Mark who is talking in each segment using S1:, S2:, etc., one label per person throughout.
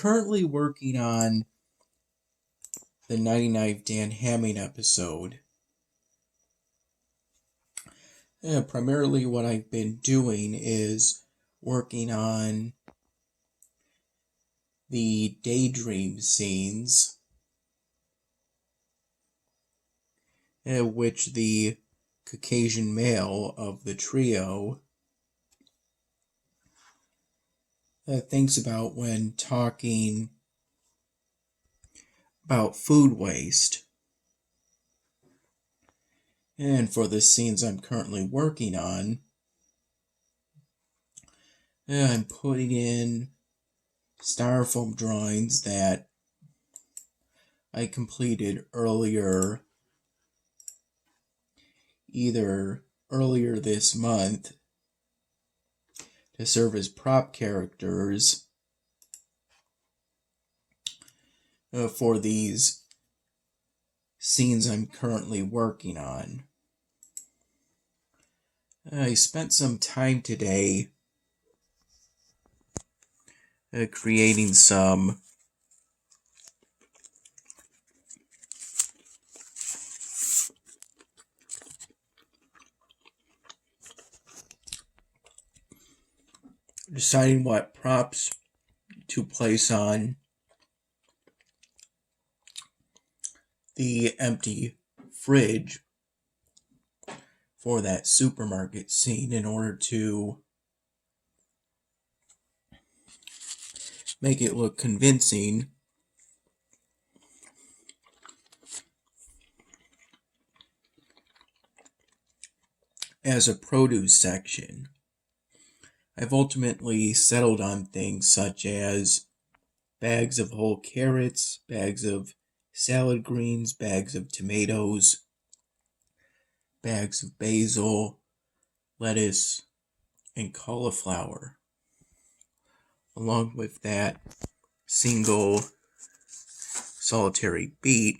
S1: currently working on the 99 Dan Hamming episode. Primarily what I've been doing is working on the daydream scenes, which the Caucasian male of the trio thinks about when talking about food waste. And for the scenes I'm currently working on, I'm putting in styrofoam drawings that I completed either earlier this month to serve as prop characters for these scenes I'm currently working on. I spent some time today creating some deciding what props to place on the empty fridge for that supermarket scene in order to make it look convincing as a produce section. I've ultimately settled on things such as bags of whole carrots, bags of salad greens, bags of tomatoes, bags of basil, lettuce, and cauliflower, along with that single solitary beet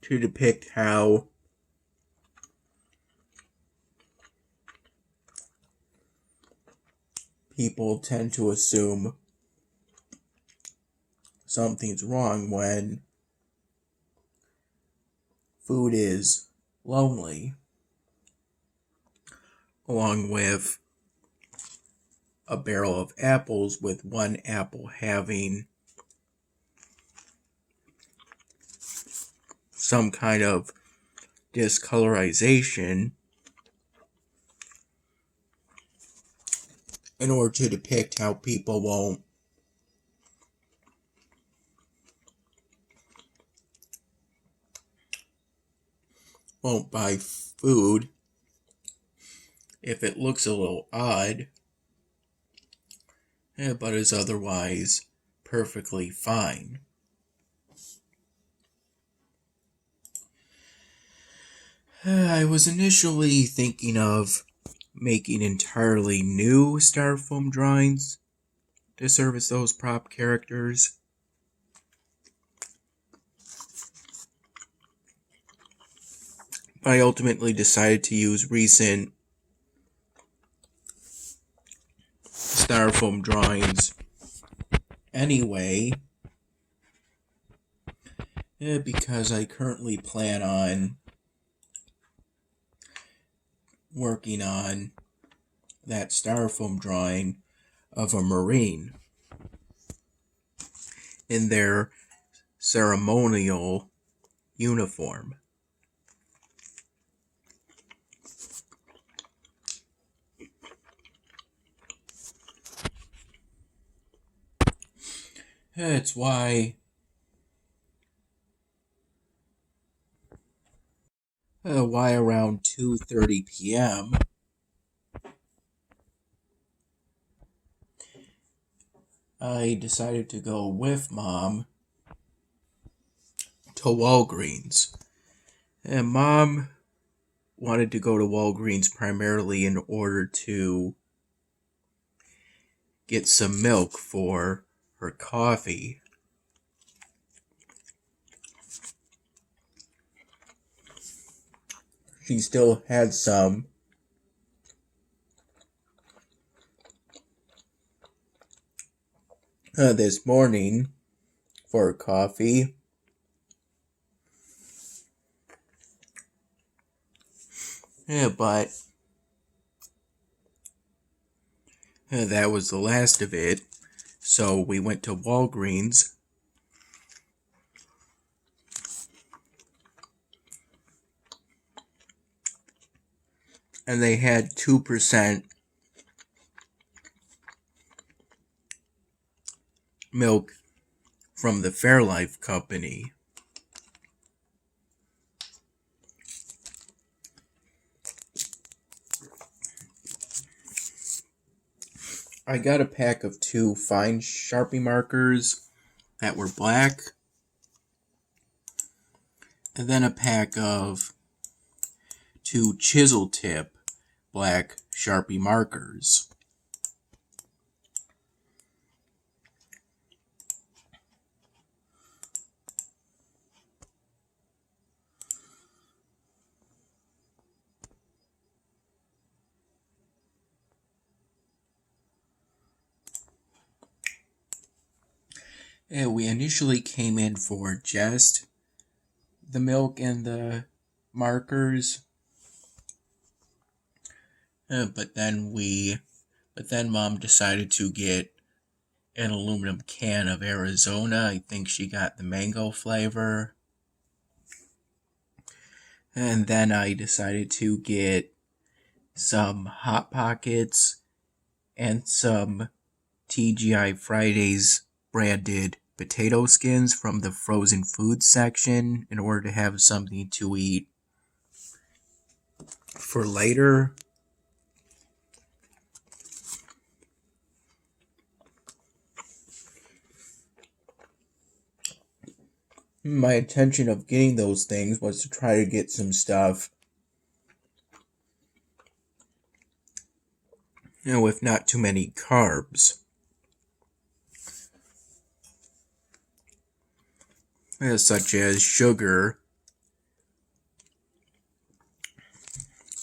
S1: to depict how people tend to assume something's wrong when food is lonely, along with a barrel of apples with one apple having some kind of discolorization in order to depict how people won't buy food if it looks a little odd, but is otherwise perfectly fine. I was initially thinking of making entirely new styrofoam drawings to serve as those prop characters. I ultimately decided to use recent styrofoam drawings anyway, because I currently plan on working on that styrofoam drawing of a Marine in their ceremonial uniform. It's why around 2:30 p.m. I decided to go with Mom to Walgreens. And Mom wanted to go to Walgreens primarily in order to get some milk for her coffee. She still had some this morning for coffee. But that was the last of it. So we went to Walgreens, and they had 2% milk from the Fairlife company. I got a pack of 2 fine Sharpie markers that were black, and then a pack of 2 chisel tip black Sharpie markers. And we initially came in for just the milk and the markers, but then Mom decided to get an aluminum can of Arizona. I think she got the mango flavor. And then I decided to get some Hot Pockets and some TGI Fridays branded potato skins from the frozen food section in order to have something to eat for later. My intention of getting those things was to try to get some stuff, with not too many carbs. Such as sugar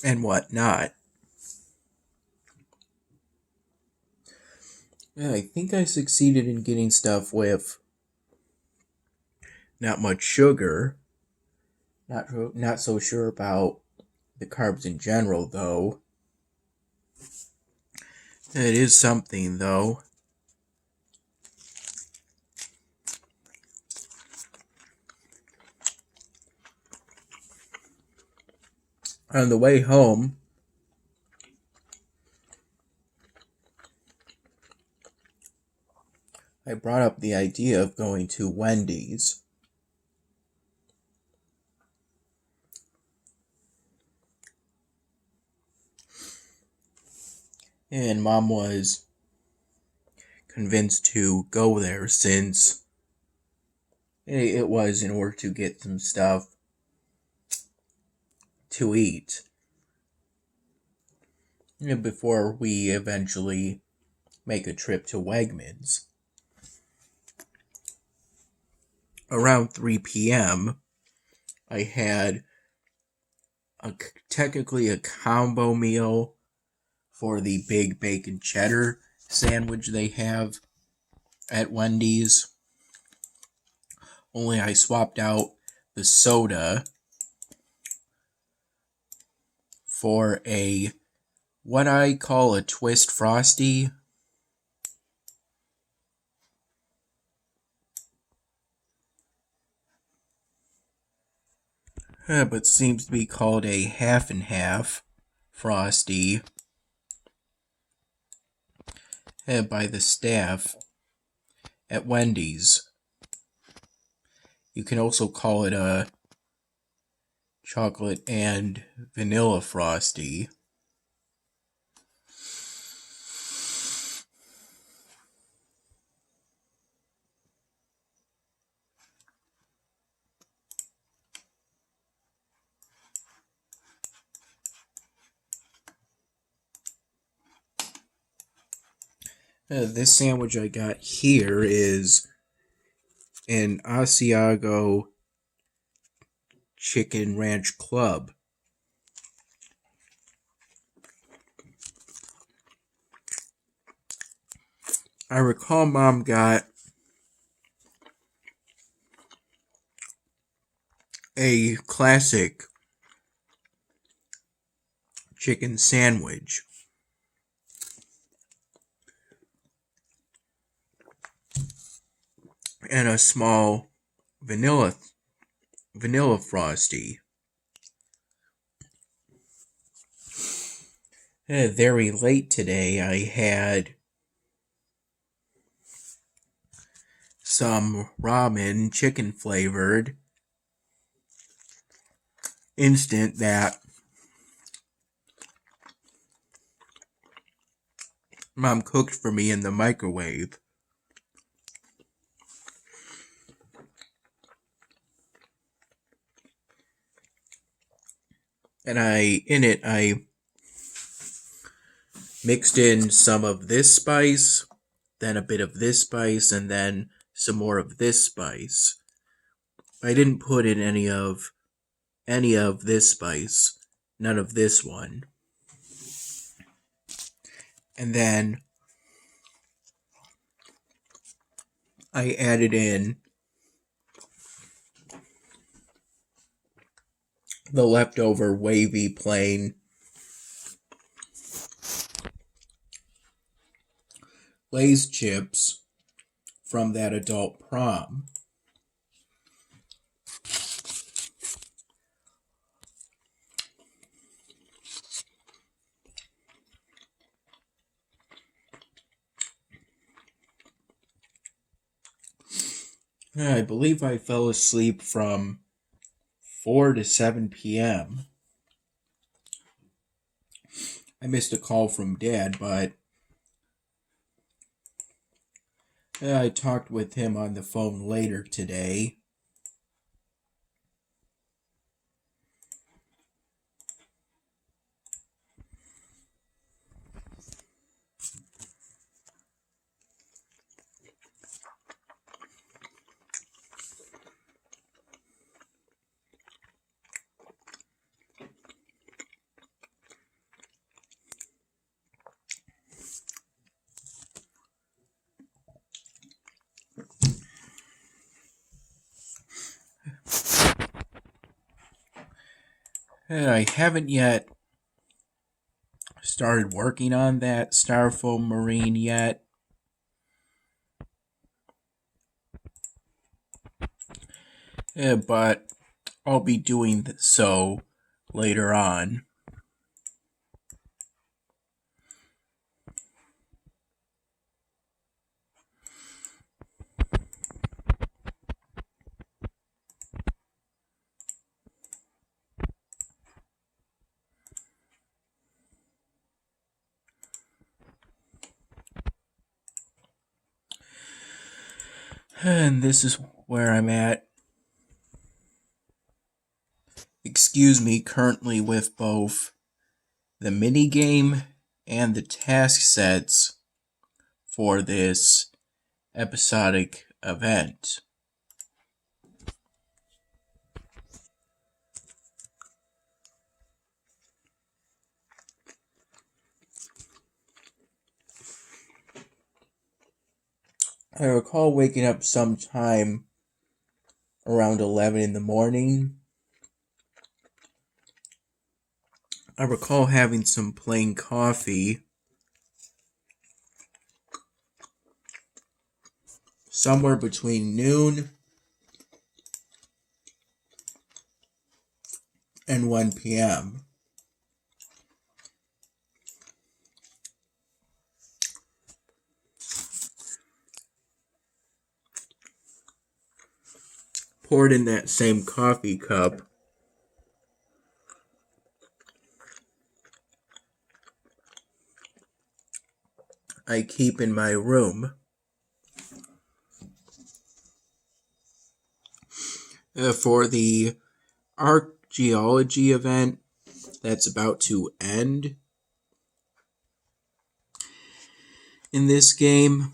S1: and whatnot. I think I succeeded in getting stuff with not much sugar. Not so sure about the carbs in general, though. It is something, though. On the way home, I brought up the idea of going to Wendy's. And Mom was convinced to go there since it was in order to get some stuff to eat before we eventually make a trip to Wegmans. Around 3 p.m., I had technically a combo meal for the big bacon cheddar sandwich they have at Wendy's. Only I swapped out the soda for what I call a twist frosty. But seems to be called a half and half frosty by the staff at Wendy's. You can also call it a chocolate and vanilla frosty. This sandwich I got here is an Asiago Chicken Ranch Club. I recall Mom got a classic chicken sandwich. And a small vanilla frosty. Very late today, I had some ramen, chicken flavored, instant that Mom cooked for me in the microwave. And I mixed in some of this spice, then a bit of this spice, and then some more of this spice. I didn't put in any of this spice, none of this one. And then I added in the leftover wavy plain Lay's chips from that adult prom. I believe I fell asleep from 4 to 7 p.m. I missed a call from Dad, but I talked with him on the phone later today. I haven't yet started working on that Styrofoam Marine yet. But I'll be doing so later on. And this is where I'm at. Excuse me, currently with both the mini game and the task sets for this episodic event. I recall waking up sometime around 11 in the morning. I recall having some plain coffee somewhere between noon and 1 p.m. Poured in that same coffee cup. I keep in my room. For the archaeology event that's about to end in this game.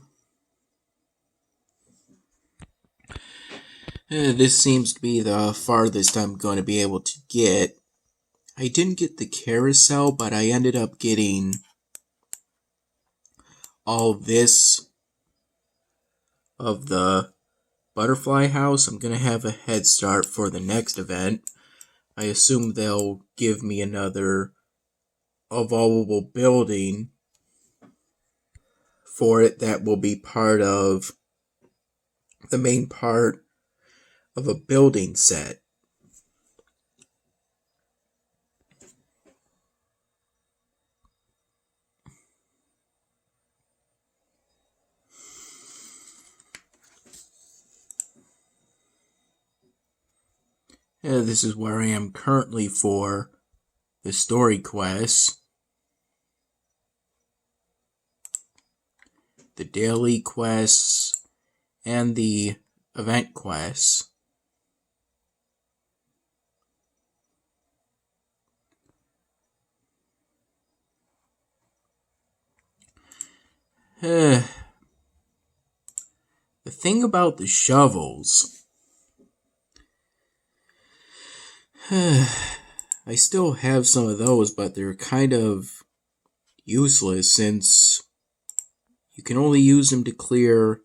S1: This seems to be the farthest I'm going to be able to get. I didn't get the carousel, but I ended up getting all this of the butterfly house, I'm going to have a head start for the next event. I assume they'll give me another evolvable building for it that will be part of the main part of a building set. This is where I am currently for the story quests, the daily quests, and the event quests. The thing about the shovels, I still have some of those, but they're kind of useless since you can only use them to clear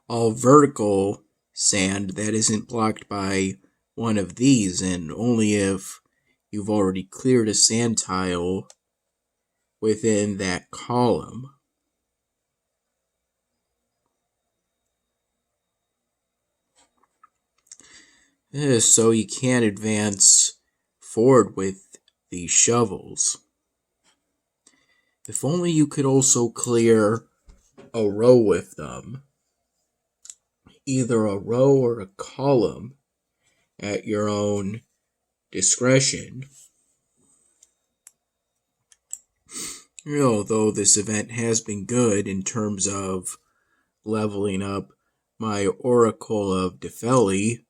S1: all vertical sand that isn't blocked by one of these, and only if you've already cleared a sand tile within that column. So you can't advance forward with these shovels. If only you could also clear a row with them. Either a row or a column at your own discretion. Although this event has been good in terms of leveling up my Oracle of Defeli.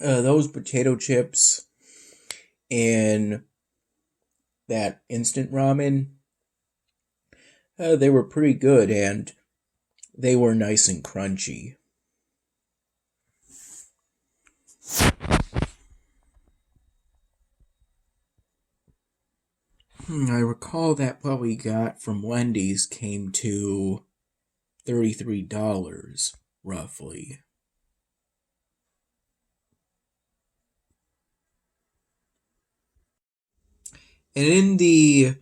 S1: Those potato chips and that instant ramen, they were pretty good and they were nice and crunchy. I recall that what we got from Wendy's came to $33, roughly. And in the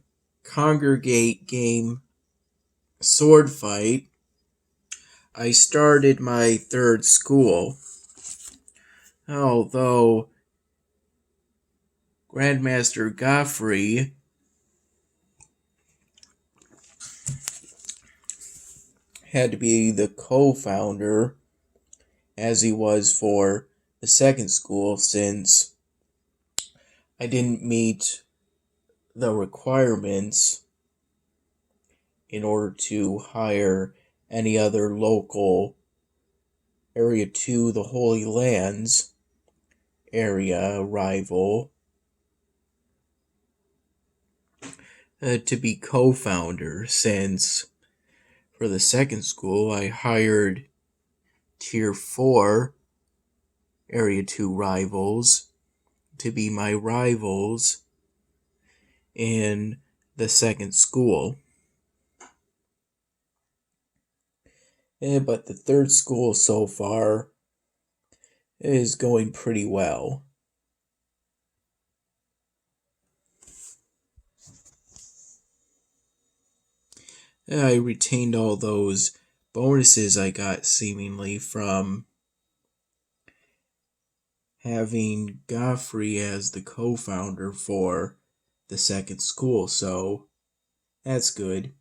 S1: Congregate game sword fight, I started my third school. Although Grandmaster Godfrey had to be the co-founder, as he was for the second school, since I didn't meet the requirements in order to hire any other local Area 2, the Holy Lands area rival to be co-founder, since for the second school I hired Tier 4 Area 2 rivals to be my rivals in the second school. But the third school so far is going pretty well. I retained all those bonuses I got seemingly from having Godfrey as the co-founder for the second school, so that's good.